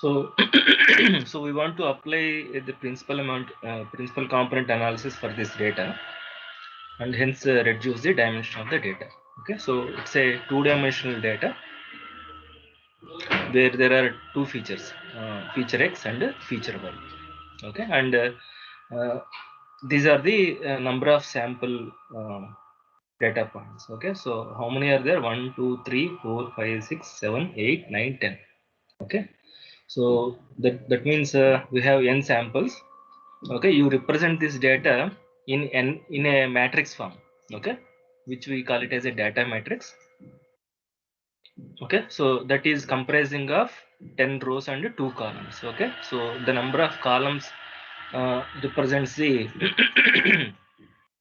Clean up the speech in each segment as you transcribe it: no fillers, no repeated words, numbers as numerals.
So, so we want to apply the principal component analysis for this data, and hence reduce the dimension of the data. Okay, so it's a two-dimensional data where there are two features, feature X and feature Y. Okay, and these are the number of sample data points. Okay, so how many are there? 1, 2, 3, 4, 5, 6, 7, 8, 9, 10. Okay, so that means we have n samples. Okay, you represent this data in a matrix form. Okay, which we call it as a data matrix. Okay, so that is comprising of 10 rows and 2 columns. Okay, so the number of columns represents the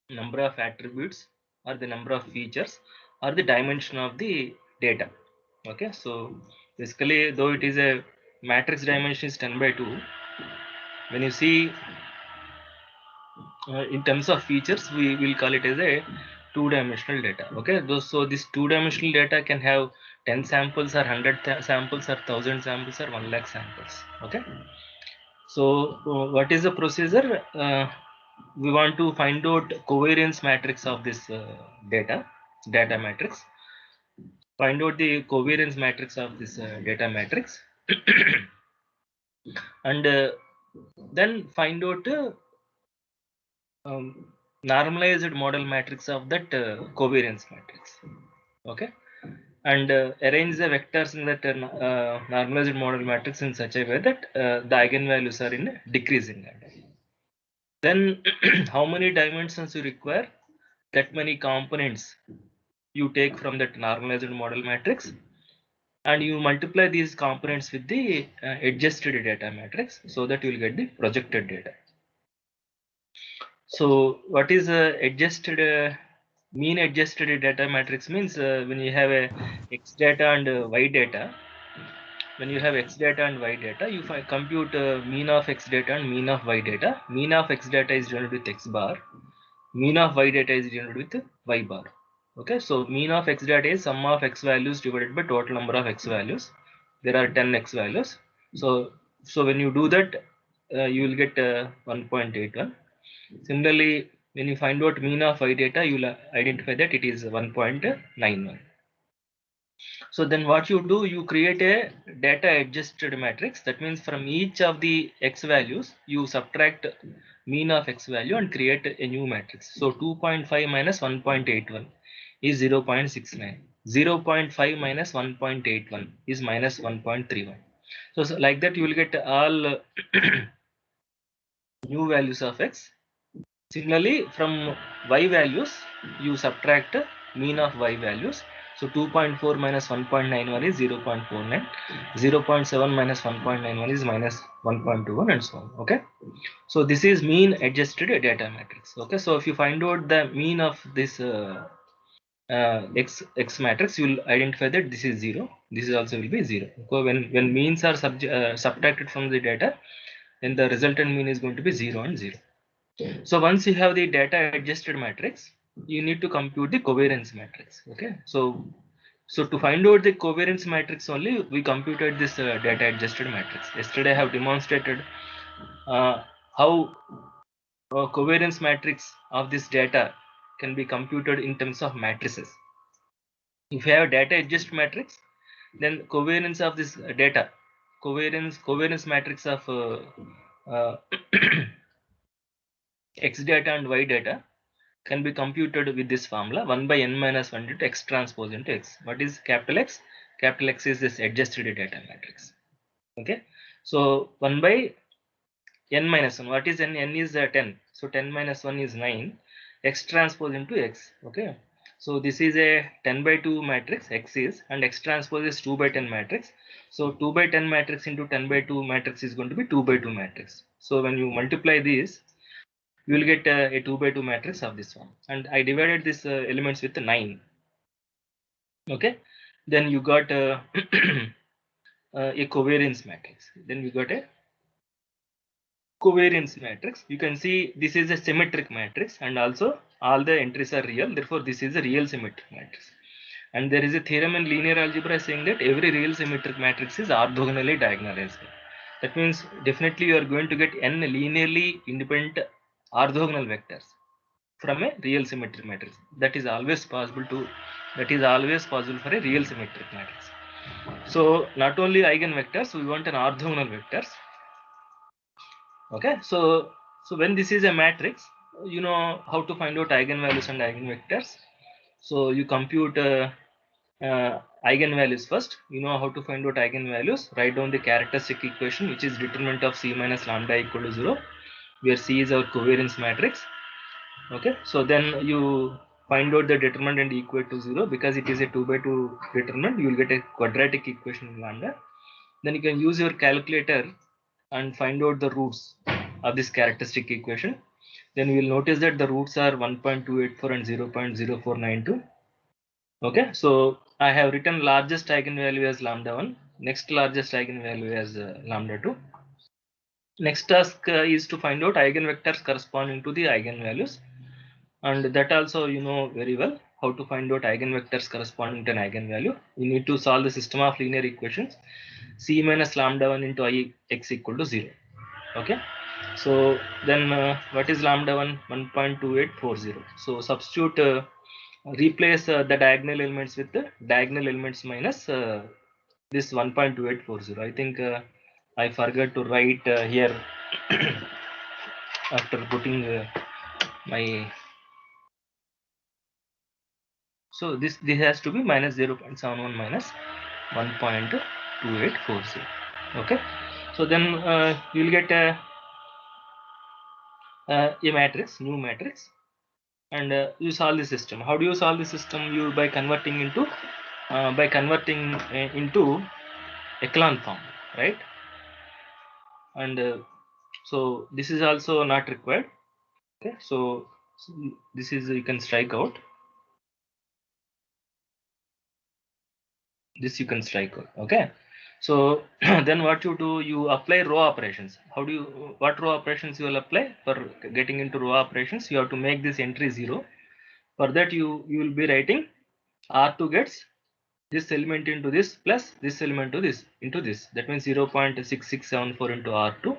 number of attributes or the number of features or the dimension of the data. Okay, so basically, though it is a matrix dimension is 10 by 2, when you see in terms of features, we will call it as a two-dimensional data. Okay, so this two-dimensional data can have 10 samples or 100 samples or 1000 samples or 1 lakh samples. Okay, so what is the procedure? We want to find out covariance matrix of this data matrix. Find out the covariance matrix of this data matrix, and then find out normalized model matrix of that covariance matrix. Okay, and arrange the vectors in that normalized model matrix in such a way that the eigenvalues are in decreasing order. Then how many dimensions you require? That many components you take from that normalized model matrix, and you multiply these components with the adjusted data matrix, so that you will get the projected data. So what is adjusted mean adjusted data matrix means when you have a x data and y data. When you have x data and y data, you compute mean of x data and mean of y data. Mean of x data is generated with x bar. Mean of y data is generated with y bar. Okay, so mean of x data is sum of x values divided by total number of x values. There are 10 x values. So when you do that, you will get 1.81. Similarly, when you find out mean of y data, you will identify that it is 1.91. So then what you do, you create a data adjusted matrix. That means from each of the x values, you subtract mean of x value and create a new matrix. So 2.5 minus 1.81 is 0.69. 0.5 minus 1.81 is minus 1.31. So like that you will get all new values of x. Similarly, from y values, you subtract mean of y values. So 2.4 minus 1.91 is 0.49. 0.7 minus 1.91 is minus 1.21 and so on. Okay. So this is mean adjusted data matrix. Okay. So if you find out the mean of this x matrix, you will identify that this is 0. This is also will be 0. So when means are subtracted from the data, then the resultant mean is going to be 0 and 0. So once you have the data adjusted matrix, you need to compute the covariance matrix. Okay, so to find out the covariance matrix only, we computed this data adjusted matrix. Yesterday I have demonstrated how covariance matrix of this data can be computed in terms of matrices. If you have data adjusted matrix, then covariance of this data, covariance matrix of x data and y data can be computed with this formula 1 by n minus 1 into x transpose into x. What is capital X? Capital X is this adjusted data matrix. Okay, so 1 by n minus 1. What is n? N is 10. So 10 minus 1 is 9. X transpose into x. Okay, so this is a 10 by 2 matrix. X is, and x transpose is 2 by 10 matrix. So 2 by 10 matrix into 10 by 2 matrix is going to be 2 by 2 matrix. So when you multiply these, you will get a 2 by 2 matrix of this one, and I divided these elements with 9. Okay, then you got a covariance matrix. Then you got a covariance matrix. You can see this is a symmetric matrix, and also all the entries are real. Therefore, this is a real symmetric matrix. And there is a theorem in linear algebra saying that every real symmetric matrix is orthogonally diagonalized. That means definitely you are going to get n linearly independent orthogonal vectors from a real symmetric matrix. That is always possible for a real symmetric matrix. So not only eigenvectors, we want an orthogonal vectors. Okay, so when this is a matrix, you know how to find out eigenvalues and eigenvectors. So you compute eigenvalues first. You know how to find out eigenvalues. Write down the characteristic equation, which is determinant of C minus lambda equal to 0, where C is our covariance matrix. Okay, so then you find out the determinant and equate to 0. Because it is a 2 by 2 determinant, you will get a quadratic equation in lambda. Then you can use your calculator and find out the roots of this characteristic equation. Then you will notice that the roots are 1.284 and 0.0492. Okay, so I have written largest eigenvalue as lambda 1, next largest eigenvalue as lambda 2. Next task is to find out eigenvectors corresponding to the eigenvalues, and that also you know very well how to find out eigenvectors corresponding to an eigenvalue. You need to solve the system of linear equations C minus lambda 1 into I x equal to 0. Okay, so then what is lambda 1? 1.2840. So substitute, replace the diagonal elements with the diagonal elements minus this 1.2840. I think I forgot to write here after putting my, so this has to be minus 0.71 minus 1.2840. Okay, so then you will get a matrix, new matrix, and you solve the system. How do you solve the system? You by converting into into echelon form, right? And so this is also not required. Okay, so this is, you can strike out this, you can strike out. Okay, so then what you do, you apply row operations. How do you, what row operations you will apply for getting into row operations? You have to make this entry 0. For that you will be writing R2 gets this element into this plus this element to this into this. That means 0.6674 into R2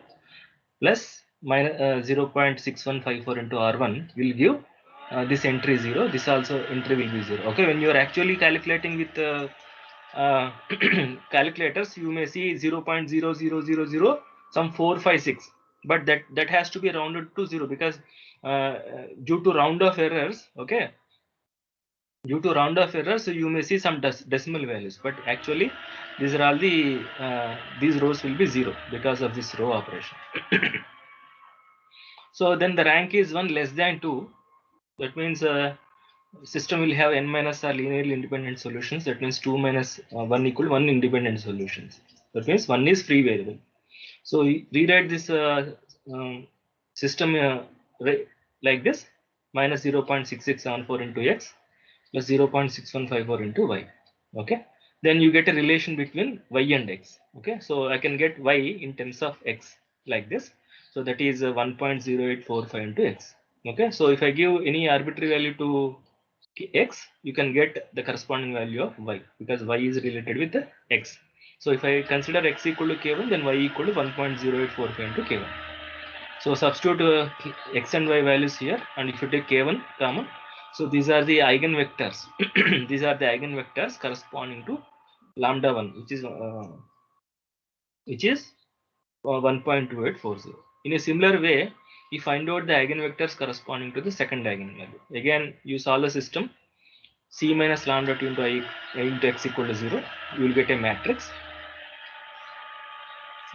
plus minus 0.6154 into R1 will give this entry 0. This also entry will be 0. Okay, when you are actually calculating with uh, calculators, you may see 0.0000 some 456, but that has to be rounded to 0, because due to round off errors. Okay, due to round off errors, so you may see some decimal values, but actually these are all the these rows will be 0 because of this row operation. So then the rank is 1 less than 2. That means system will have n minus r linearly independent solutions. That means 2 minus 1 equal 1 independent solutions. That means 1 is free variable. So rewrite this system like this: minus 0.6674 into x plus 0.6154 into y. Okay, then you get a relation between y and x. Okay, so I can get y in terms of x like this. So that is 1.0845 into x. Okay, so if I give any arbitrary value to x, you can get the corresponding value of y, because y is related with the x. So if I consider x equal to k1, then y equal to 1.0845 into k1. So substitute x and y values here, and if you take k1 common, so these are the eigenvectors. These are the eigenvectors corresponding to lambda 1, which is 1.2840. In a similar way, you find out the eigenvectors corresponding to the second eigenvalue. Again, you solve the system C minus lambda 2 into I into x equal to 0. You will get a matrix.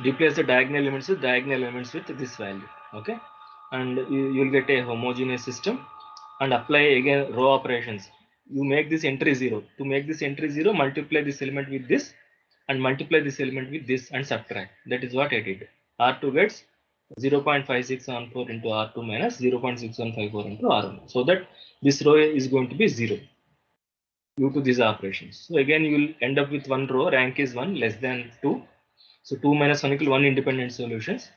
Replace the diagonal elements with this value. Okay, and you will get a homogeneous system, and apply again row operations. You make this entry 0. To make this entry 0, multiply this element with this and multiply this element with this and subtract. That is what I did. R2 gets 0.5614 into R2 minus 0.6154 into R1, so that this row is going to be 0 due to these operations. So again you will end up with one row, rank is 1 less than 2. So 2 minus 1 equal 1 independent solutions.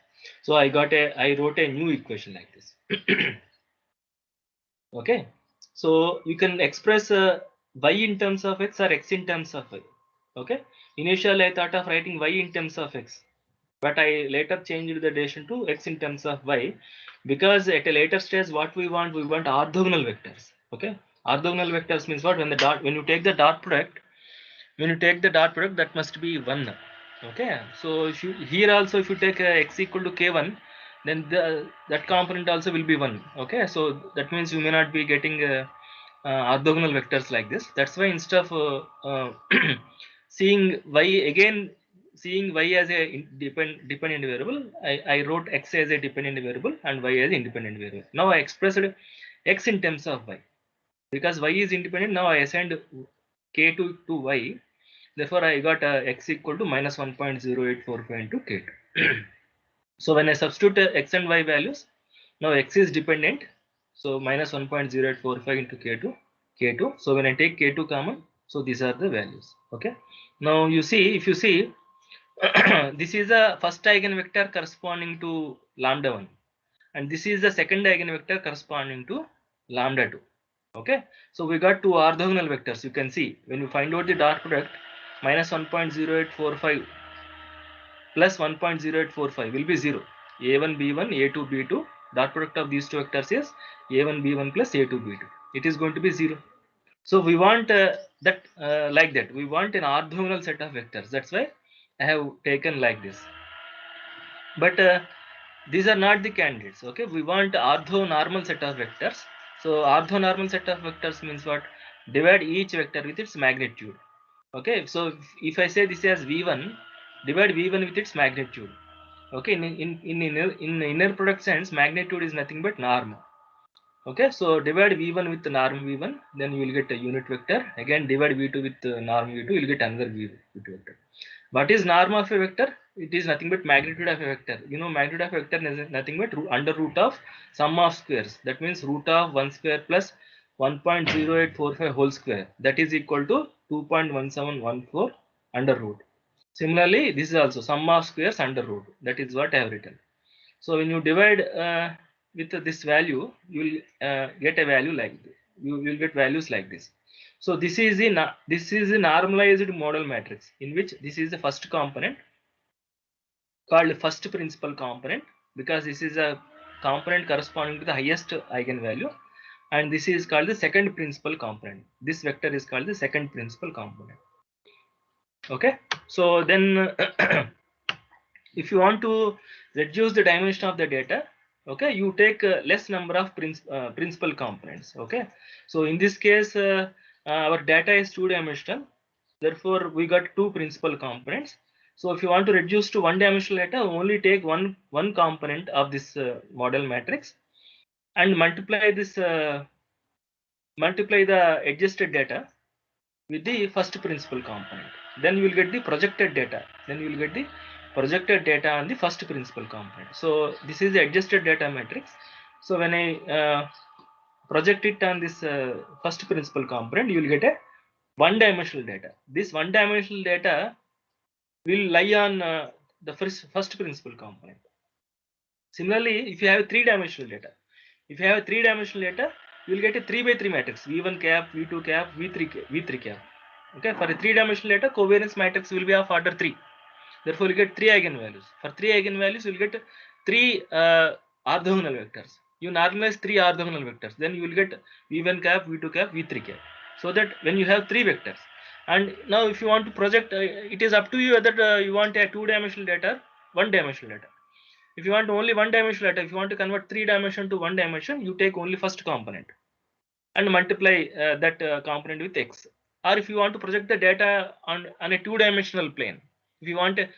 So I wrote a new equation like this. Okay, so you can express y in terms of x or x in terms of y. Okay, initially I thought of writing y in terms of x. but I later changed the relation to x in terms of y, because at a later stage what we want orthogonal vectors. Okay, orthogonal vectors means what? When you take the dot product, that must be 1. Okay, so if you, here also if you take x equal to k1, then that component also will be 1. Okay, so that means you may not be getting orthogonal vectors like this. That's why instead of seeing y again, seeing y as a dependent variable, I wrote x as a dependent variable and y as independent variable. Now I expressed x in terms of y, because y is independent. Now I assigned k2 to y. Therefore, I got x equal to minus 1.0845 into k2. So when I substitute x and y values, now x is dependent. So minus 1.0845 into k2. So when I take k2 common, so these are the values. Okay. Now you see, if you see, this is the first eigenvector corresponding to lambda 1, and this is the second eigenvector corresponding to lambda 2. Okay, so we got two orthogonal vectors. You can see when you find out the dot product, minus 1.0845 plus 1.0845 will be 0. a1 b1 a2 b2, dot product of these two vectors is a1 b1 plus a2 b2. It is going to be 0. So we want that like that. We want an orthogonal set of vectors. That's why I have taken like this. But these are not the candidates. Okay, we want orthonormal set of vectors. So orthonormal set of vectors means what? Divide each vector with its magnitude. Okay, so if I say this as v1, divide v1 with its magnitude. Okay, in inner product sense, magnitude is nothing but norm. Okay, so divide v1 with norm v1, then you will get a unit vector. Again, divide v2 with norm v2, you will get another v2 vector. What is norm of a vector? It is nothing but magnitude of a vector. You know, magnitude of a vector is nothing but under root of sum of squares. That means root of 1 square plus 1.0845 whole square. That is equal to 2.1714 under root. Similarly, this is also sum of squares under root. That is what I have written. So when you divide with this value, you will get a value like this. You will get values like this. So this is a normalized model matrix, in which this is the first component called first principal component, because this is a component corresponding to the highest eigenvalue, and this is called the second principal component. This vector is called the second principal component. Okay, so then if you want to reduce the dimension of the data, okay, you take less number of principal components. Okay, so in this case our data is two-dimensional, therefore we got two principal components. So if you want to reduce to one-dimensional data, only take one component of this model matrix and multiply the adjusted data with the first principal component. Then you will get the projected data. On the first principal component. So this is the adjusted data matrix. So when I project it on this first principal component, you will get a one-dimensional data. This one-dimensional data will lie on the first principal component. Similarly, if you have three-dimensional data, you will get a 3x3 matrix: v1 cap, v2 cap, v3 cap. Okay, for a three-dimensional data, covariance matrix will be of order 3. Therefore, you get 3 eigenvalues. For 3 eigenvalues, you will get 3 orthogonal vectors. You normalize 3 orthogonal vectors, then you will get v1 cap, v2 cap, v3 cap. So that when you have 3 vectors, and now if you want to project, it is up to you whether you want a two-dimensional data, one-dimensional data. If you want only one-dimensional data, if you want to convert 3 dimension to 1 dimension, you take only first component and multiply that component with x. Or if you want to project the data on a two-dimensional plane, if you want to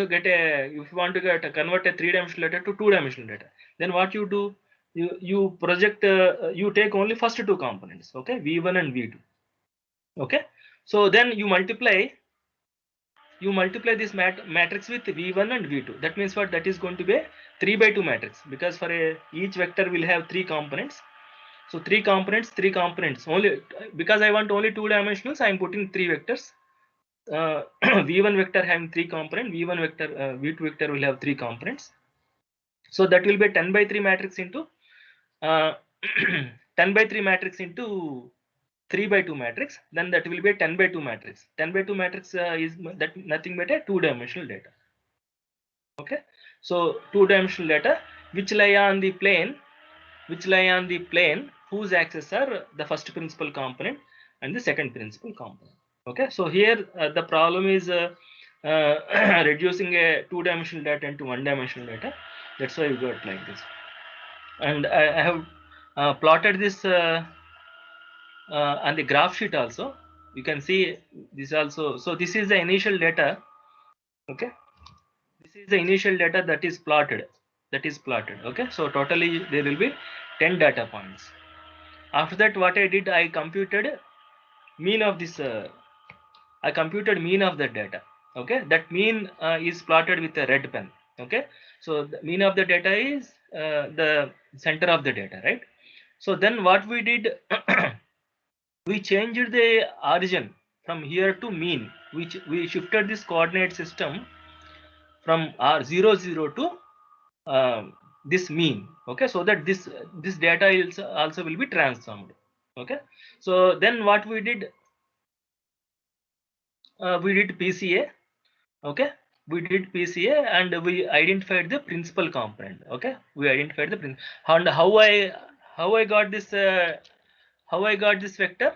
convert a three-dimensional data to two-dimensional data, then what you do, you project you take only first two components, okay, v1 and v2. Okay, so then you multiply this matrix with v1 and v2. That means what? That is going to be a 3x2 matrix, because for each vector will have three components. So three components only, because I want only two dimensionals, I am putting three vectors. v1 vector having three components, v2 vector will have three components. So that will be a 10x3 matrix into 10x3 matrix into 3x2 matrix. Then that will be a 10x2 matrix. 10x2 matrix is that nothing but a two-dimensional data. Okay, so two-dimensional data which lie on the plane, whose axes are the first principal component and the second principal component. Okay, so here the problem is reducing a two-dimensional data into one-dimensional data. That's why we got like this. And I have plotted this on the graph sheet also. You can see this also. So this is the initial data. Okay, this is the initial data that is plotted. Okay, so totally there will be 10 data points. After that, what I did, I computed mean of this. I computed mean of the data. Okay, that mean is plotted with a red pen. Okay, so the mean of the data is the center of the data, right? So then what we did, we changed the origin from here to mean, which we shifted this coordinate system from R00 to this mean. Okay, so that this data is also will be transformed. Okay, so then what we did, we did PCA. Okay, we did PCA and we identified the principal component. Okay, we identified the principal. And how I got this vector.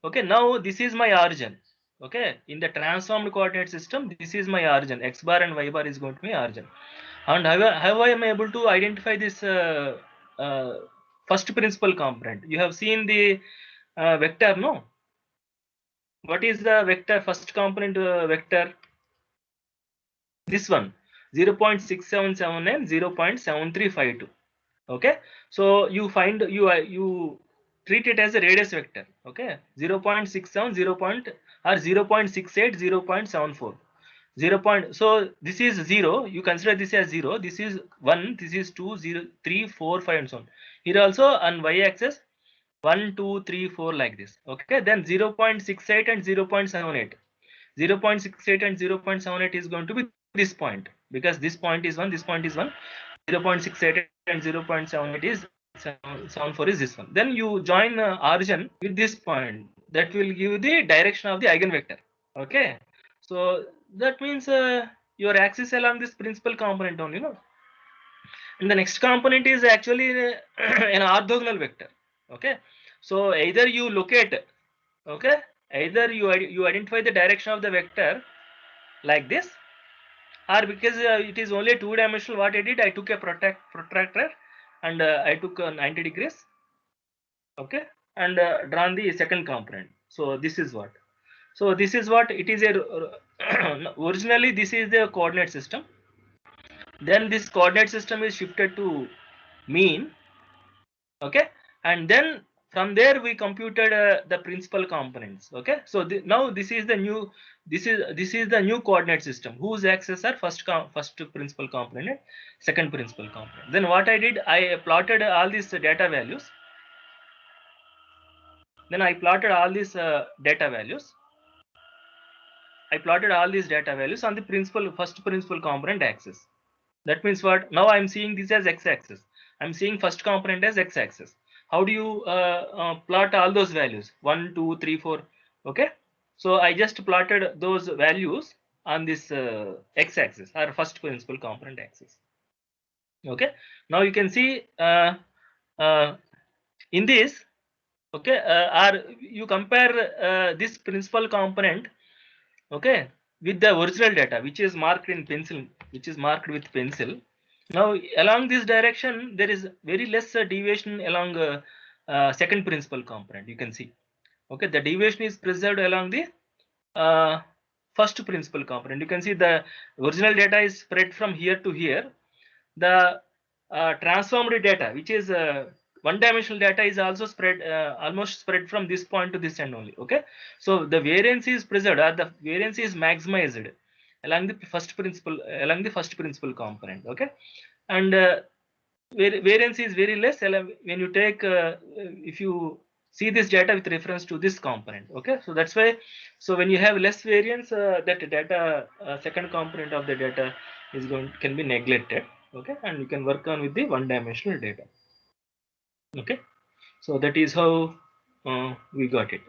Okay, now this is my origin. Okay, in the transformed coordinate system, this is my origin. X bar and Y bar is going to be origin. And how I am able to identify this uh, first principal component? You have seen the vector, no? What is the vector, first component vector? This one, 0.6779 and 0.7352. Okay, so you find you treat it as a radius vector. Okay, 0.67 or 0.68 0.74 so this is 0, you consider this as 0, this is 1, this is 2, 0, 3, 4, 5 and so on. Here also on y axis 1, 2, 3, 4 like this. Okay, then 0.68 and 0.78. 0.68 and 0.78 is going to be this point, because this point is 1, this point is 1. 0.68 and 0.78 is 74 is this one. Then you join origin with this point, that will give the direction of the eigenvector. Okay, so that means your axis along this principal component only, no? And the next component is actually an orthogonal vector. Okay, so either you locate, okay, either you identify the direction of the vector like this, or because it is only two-dimensional, what I did, I took a protractor and I took 90 degrees. Okay, and drawn the second component. So this is what. So this is what it is. Originally this is the coordinate system. Then this coordinate system is shifted to mean. Okay, and then from there we computed the principal components. Okay, so now this is the new, this is the new coordinate system whose axes are first principal component, second principal component. Then what I did, I plotted all these data values. Then I plotted all these data values. I plotted all these data values on the first principal component axis. That means what? Now I'm seeing this as x-axis. I'm seeing first component as x-axis. How do you plot all those values? 1, 2, 3, 4. Okay. So I just plotted those values on this x-axis, or first principal component axis. Okay. Now you can see in this. Okay. Or you compare this principal component. Okay, with the original data, which is marked in pencil, with pencil. Now along this direction there is very less deviation along second principal component, you can see. Okay, the deviation is preserved along the uh, first principal component. You can see the original data is spread from here to here. The transformed data, which is one-dimensional data, is also spread, almost spread from this point to this end only. Okay, so the variance is preserved, or the variance is maximized along the first principal component. Okay, and variance is very less when you take if you see this data with reference to this component. Okay, so that's why, so when you have less variance, that data second component of the data can be neglected. Okay, and you can work on with the one-dimensional data. Okay, so that is how we got it.